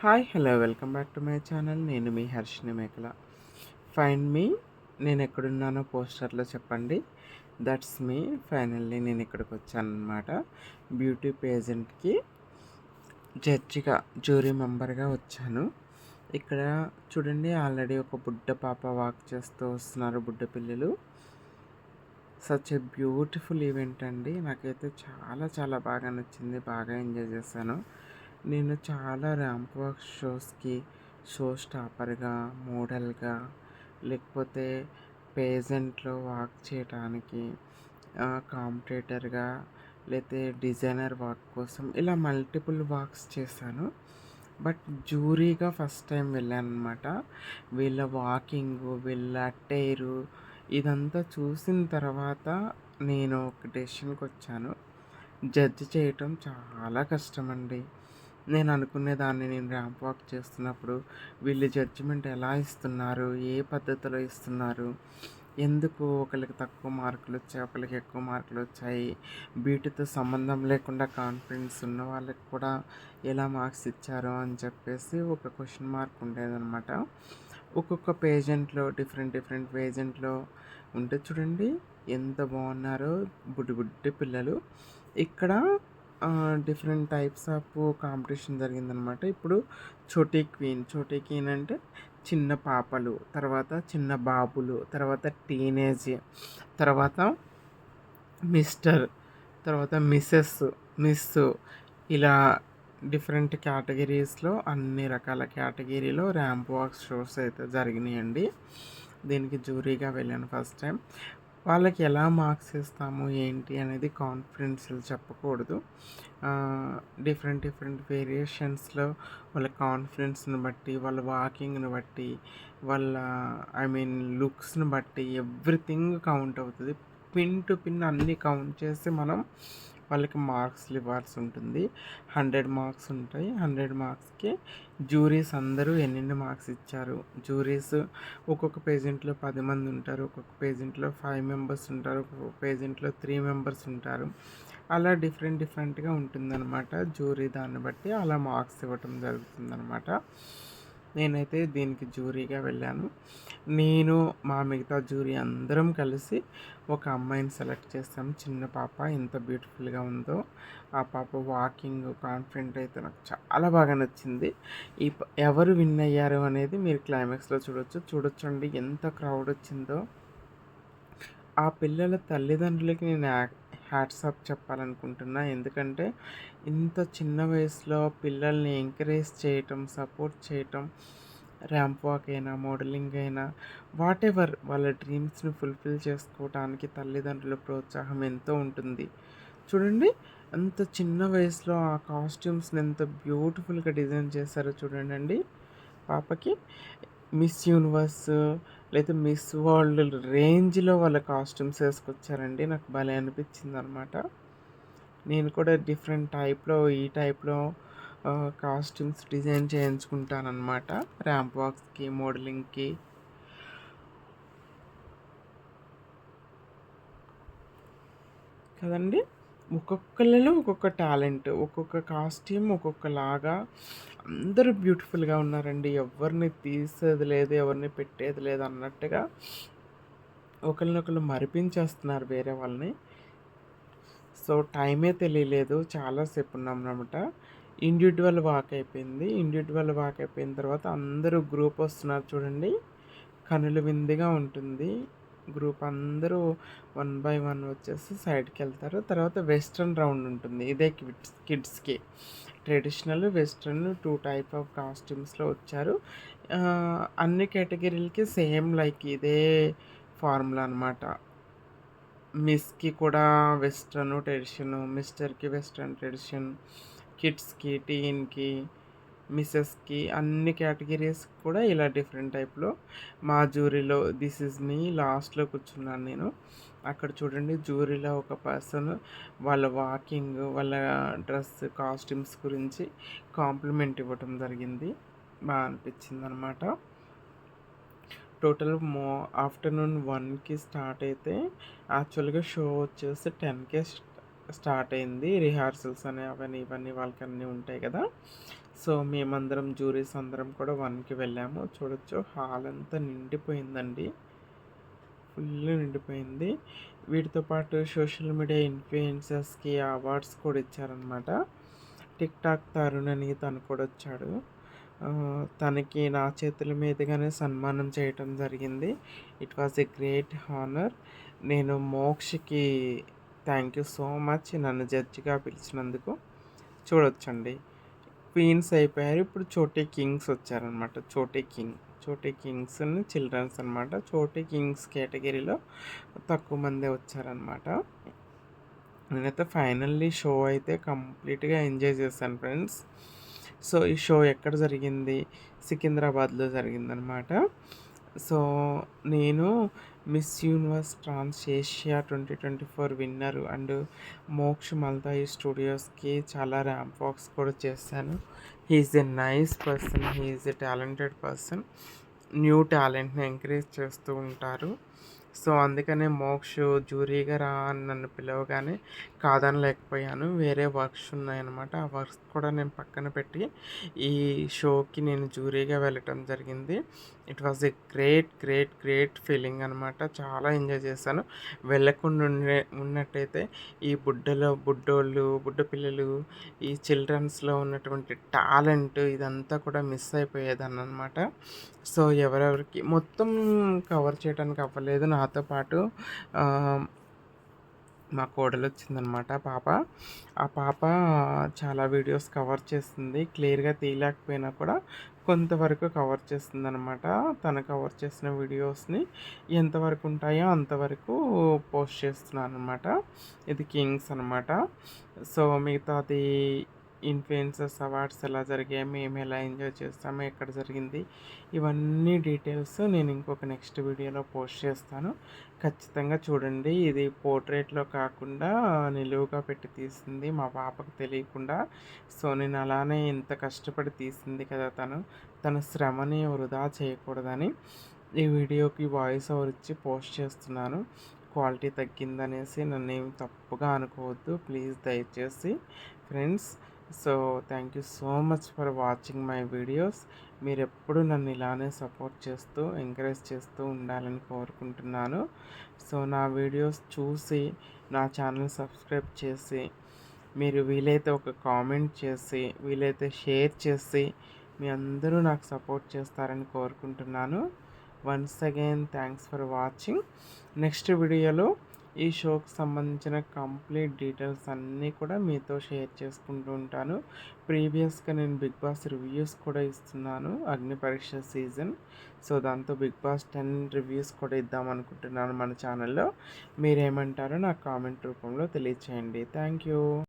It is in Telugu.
Hi hello welcome back to my channel. నేను మీ హర్షిని మేకల. ఫైండ్ మీ. నేను ఎక్కడున్నానో పోస్టర్లో చెప్పండి. That's me. ఫైనల్లీ నేను ఇక్కడికి వచ్చాను అనమాట. బ్యూటీ పేజెంట్కి జడ్జిగా జ్యూరీ మెంబర్గా వచ్చాను. ఇక్కడ చూడండి, ఆల్రెడీ ఒక బుడ్డ పాప వాక్ చేస్తూ వస్తున్నారు, బుడ్డ పిల్లలు. సచ్ ఎ బ్యూటిఫుల్ ఈవెంట్ అండి. నాకైతే చాలా చాలా బాగా నచ్చింది, బాగా ఎంజాయ్ చేశాను. నేను చాలా ర్యాంప్ వాక్ షోస్కి షో స్టాపర్గా, మోడల్గా, లేకపోతే పేజెంట్లో వాక్ చేయడానికి, కాంపిటేటర్గా, లేకపోతే డిజైనర్ వాక్ కోసం ఇలా మల్టిపుల్ వాక్స్ చేశాను. బట్ జ్యూరీగా ఫస్ట్ టైం వెళ్ళాను అనమాట. వీళ్ళ వాకింగు, వీళ్ళ టైరు ఇదంతా చూసిన తర్వాత నేను ఒక డెసిషన్కి వచ్చాను. జడ్జ్ చేయటం చాలా కష్టమండి. నేను అనుకునేదాన్ని, నేను ర్యాంప్ వాక్ చేస్తున్నప్పుడు వీళ్ళు జడ్జిమెంట్ ఎలా ఇస్తున్నారు, ఏ పద్ధతిలో ఇస్తున్నారు, ఎందుకు ఒకరికి తక్కువ మార్కులు వచ్చాయి, ఒకరికి ఎక్కువ మార్కులు వచ్చాయి, వీటితో సంబంధం లేకుండా కాన్ఫిడెన్స్ ఉన్న వాళ్ళకి కూడా ఎలా మార్క్స్ ఇచ్చారు అని చెప్పేసి ఒక క్వశ్చన్ మార్క్ ఉండేదన్నమాట. ఒక్కొక్క పేజెంట్లో డిఫరెంట్ డిఫరెంట్ పేజెంట్లో ఉంటే చూడండి ఎంత బాగున్నారో బుడ్డి బుడ్డి పిల్లలు. ఇక్కడ డిఫరెంట్ టైప్స్ ఆఫ్ కాంపిటీషన్ జరిగిందనమాట. ఇప్పుడు చోటీ క్వీన్ అంటే చిన్న పాపలు, తర్వాత చిన్న బాబులు, తర్వాత టీనేజ్, తర్వాత మిస్టర్, తర్వాత మిస్, ఇలా డిఫరెంట్ కేటగిరీస్లో అన్ని రకాల కేటగిరీలో ర్యాంప్ వాక్ షోస్ అయితే జరిగినాయండి. దీనికి జ్యూరీగా వెళ్ళాను ఫస్ట్ టైం. వాళ్ళకి ఎలా మార్క్స్ ఇస్తాము ఏంటి అనేది కాన్ఫిడెన్షియల్ చెప్పకూడదు. డిఫరెంట్ డిఫరెంట్ వేరియేషన్స్లో వాళ్ళ కాన్ఫిడెన్స్ని బట్టి, వాళ్ళ వాకింగ్ని బట్టి, వాళ్ళ లుక్స్ని బట్టి ఎవ్రీథింగ్ కౌంట్ అవుతుంది. పిన్ టు పిన్ అన్నీ కౌంట్ చేసి మనం వాళ్ళకి మార్క్స్లు ఇవ్వాల్సి ఉంటుంది. 100 మార్క్స్ ఉంటాయి. 100 మార్క్స్కి జ్యూరీస్ అందరూ ఎన్నెన్ని మార్క్స్ ఇచ్చారు. జ్యూరీస్ ఒక్కొక్క పేజెంట్లో 10 మంది ఉంటారు, ఒక్కొక్క పేజెంట్లో 5 మెంబర్స్ ఉంటారు, ఒక్కొక్క పేజెంట్లో 3 మెంబర్స్ ఉంటారు. అలా డిఫరెంట్గా ఉంటుందన్నమాట. జ్యూరీ దాన్ని బట్టి అలా మార్క్స్ ఇవ్వటం జరుగుతుందన్నమాట. నేనైతే దీనికి జ్యూరీగా వెళ్ళాను. నేను మా మిగతా జ్యూరీ అందరం కలిసి ఒక అమ్మాయిని సెలెక్ట్ చేస్తాము. చిన్న పాప ఎంత బ్యూటిఫుల్గా ఉందో. ఆ పాప వాకింగ్ కాన్ఫిడెంట్ అయితే నాకు చాలా బాగా నచ్చింది. ఎవరు విన్ అయ్యారు అనేది మీరు క్లైమాక్స్లో చూడొచ్చండి ఎంత క్రౌడ్ వచ్చిందో. ఆ పిల్లల తల్లిదండ్రులకి నేను హ్యాట్స్ ఆఫ్ చెప్పాలనుకుంటున్నా. ఎందుకంటే ఇంత చిన్న వయసులో పిల్లల్ని ఎంకరేజ్ చేయటం, సపోర్ట్ చేయటం, ర్యాంప్ వాక్ అయినా, మోడలింగ్ అయినా, వాటెవర్ వాళ్ళ డ్రీమ్స్ని ఫుల్ఫిల్ చేసుకోవడానికి తల్లిదండ్రుల ప్రోత్సాహం ఎంతో ఉంటుంది. చూడండి, అంత చిన్న వయసులో ఆ కాస్ట్యూమ్స్ని ఎంత బ్యూటిఫుల్గా డిజైన్ చేశారో చూడండి. పాపకి మిస్ యూనివర్స్ లేదా మిస్ వరల్డ్ రేంజ్లో వాళ్ళ కాస్ట్యూమ్స్ వేసుకొచ్చారండి. నాకు భలే అనిపించింది అనమాట. నేను కూడా డిఫరెంట్ ఈ టైప్లో కాస్ట్యూమ్స్ డిజైన్ చేయించుకుంటానన్నమాట ర్యాంప్ వాక్స్కి, మోడలింగ్కి. కదండి, ఒక్కొక్కళ్ళలో ఒక్కొక్క టాలెంట్, ఒక్కొక్క కాస్ట్యూమ్ ఒక్కొక్కలాగా అందరూ బ్యూటిఫుల్గా ఉన్నారండి. ఎవరిని తీసేది లేదు, ఎవరిని పెట్టేది లేదు అన్నట్టుగా ఒకరినొకరు మరిపించేస్తున్నారు వేరే వాళ్ళని. సో టైమే తెలియలేదు, చాలాసేపు ఉన్నాం అనమాట. ఇండివిజువల్ వాక్ అయిపోయిన తర్వాత అందరూ గ్రూప్ వస్తున్నారు చూడండి. కనుల విందుగా ఉంటుంది. గ్రూప్ అందరూ 1 బై 1 వచ్చేసి సైడ్కి వెళ్తారు. తర్వాత వెస్ట్రన్ రౌండ్ ఉంటుంది. ఇదే కిడ్స్కి ట్రెడిషనల్, వెస్ట్రన్ 2 టైప్ ఆఫ్ కాస్ట్యూమ్స్లో వచ్చారు. అన్ని కేటగిరీలకి సేమ్ లైక్ ఇదే ఫార్ములా అనమాట. మిస్కి కూడా వెస్ట్రన్ ట్రెడిషను, మిస్టర్కి వెస్ట్రన్ ట్రెడిషన్, కిడ్స్కి, టీన్కి, మిస్సెస్కి అన్ని కేటగిరీస్ కూడా ఇలా డిఫరెంట్ టైప్లో. మా జ్యూరీలో దిస్ ఈజ్ మీ లాస్ట్లో కూర్చున్నాను నేను. అక్కడ చూడండి, జ్యూరీలో ఒక పర్సన్ వాళ్ళ వాకింగ్, వాళ్ళ డ్రెస్, కాస్ట్యూమ్స్ గురించి కాంప్లిమెంట్ ఇవ్వటం జరిగింది. బాగా అనిపించింది అనమాట. టోటల్ ఆఫ్టర్నూన్ 1కి స్టార్ట్ అయితే యాక్చువల్గా షో వచ్చేసి 10కే స్టార్ట్ అయింది. రిహార్సల్స్ అని అవన్నీ ఇవన్నీ వాళ్ళకన్నీ ఉంటాయి కదా! సో, మేమందరం జ్యూరీస్ అందరం కూడా 1కి వెళ్ళాము. చూడొచ్చు హాల్ అంతా నిండిపోయిందండి. ఫుల్ నిండిపోయింది. వీటితో పాటు సోషల్ మీడియా ఇన్‌ఫ్లుయెన్సర్స్‌కి అవార్డ్స్ కూడా ఇచ్చారనమాట. టిక్ టాక్ తరుణ్ అని తను కూడా వచ్చాడు. తనకి నా చేతుల మీదుగానే సన్మానం చేయటం జరిగింది. It was a great honour. నేను మోక్షకి థ్యాంక్ యూ సో మచ్ నన్ను జడ్జిగా పిలిచినందుకు. చూడొచ్చండి. క్వీన్స్ అయిపోయారు. ఇప్పుడు చోటీ కింగ్స్ వచ్చారనమాట. చోటీ కింగ్స్‌ని చిల్డ్రన్స్ అనమాట. చోటీ కింగ్స్ కేటగిరీలో తక్కువ మందే వచ్చారనమాట. నేనైతే ఫైనల్లీ షో అయితే కంప్లీట్‌గా ఎంజాయ్ చేశాను ఫ్రెండ్స్. సో, ఈ షో ఎక్కడ జరిగింది? సికింద్రాబాద్‌లో జరిగిందనమాట. సో, నేను miss universe trans Asia 2024 winner and Moksh Maltai స్టూడియోస్‌కి చాలా ర్యాంప్ వాక్స్ కూడా చేశాను. He is a nice person. He is a talented person. New టాలెంట్‌ని ఎంకరేజ్ చేస్తూ ఉంటారు. సో, అందుకనే మోక్ష్ జ్యూరీగా రా అని నన్ను పిలవగానే కాదనలేకపోయాను. వేరే వర్క్స్ ఉన్నాయన్నమాట. ఆ వర్క్స్ కూడా నేను పక్కన పెట్టి ఈ షోకి నేను జ్యూరీగా వెళ్ళటం జరిగింది. It was a great feeling అనమాట. చాలా ఎంజాయ్ చేశాను. వెళ్ళకుండా ఉన్నట్టయితే ఈ బుడ్డోళ్ళు, బుడ్డ పిల్లలు, ఈ చిల్డ్రన్స్‌లో ఉన్నటువంటి టాలెంట్ ఇదంతా కూడా మిస్ అయిపోయేదాన్ననమాట. సో, ఎవరెవరికి మొత్తం కవర్ చేయడానికి అవ్వలేదు. నాతో పాటు మా కోడలొచ్చిందనమాట పాప. ఆ పాప చాలా వీడియోస్ కవర్ చేస్తుంది. క్లియర్‌గా తీయలేకపోయినా కూడా కొంతవరకు కవర్ చేస్తుందనమాట. తను కవర్ చేసిన వీడియోస్‌ని ఎంతవరకు ఉంటాయో అంతవరకు పోస్ట్ చేస్తున్నాననమాట. ఇది కింగ్స్ అనమాట. సో, మిగతాది ఇన్‌ఫ్లుయెన్సర్స్ అవార్డ్స్ ఎలా జరిగాయి, మేము ఎలా ఎంజాయ్ చేస్తాము, ఎక్కడ జరిగింది, ఇవన్నీ డీటెయిల్స్ నేను ఇంకొక నెక్స్ట్ వీడియోలో పోస్ట్ చేస్తాను. ఖచ్చితంగా చూడండి. ఇది పోర్ట్రేట్‌లో కాకుండా నిలువుగా పెట్టి తీసింది మా పాపకు తెలియకుండా. సో, నేను అలానే ఇంత కష్టపడి తీసింది కదా తను. తన శ్రమని వృధా చేయకూడదని ఈ వీడియోకి వాయిస్ ఓవర్ ఇచ్చి పోస్ట్ చేస్తున్నాను. క్వాలిటీ తగ్గిందనేసి నన్నేమి తప్పుగా అనుకోవద్దు ప్లీజ్ దయచేసి friends. So, thank you so much for watching my videos. మీరెప్పుడూ నన్ను ఇలానే సపోర్ట్ చేస్తూ, ఎంకరేజ్ చేస్తూ ఉండాలని కోరుకుంటున్నాను. సో, నా వీడియోస్ చూసి, నా ఛానల్ సబ్స్క్రైబ్ చేసి, మీరు వీలైతే ఒక కామెంట్ చేసి, వీలైతే షేర్ చేసి, మీ అందరూ నాకు సపోర్ట్ చేస్తారని కోరుకుంటున్నాను. Once again thanks for watching. Next వీడియోలో ఈ షోకి సంబంధించిన కంప్లీట్ డీటెయిల్స్ అన్నీ కూడా మీతో షేర్ చేసుకుంటూ ఉంటాను. ప్రీవియస్‌గా నేను బిగ్ బాస్ రివ్యూస్ కూడా ఇస్తున్నాను. అగ్ని పరీక్ష సీజన్. సో, దాంతో బిగ్ బాస్ 10 రివ్యూస్ కూడా ఇద్దామనుకుంటున్నాను మన ఛానల్‌లో. మీరేమంటారో నాకు కామెంట్ రూపంలో తెలియచేయండి. Thank you.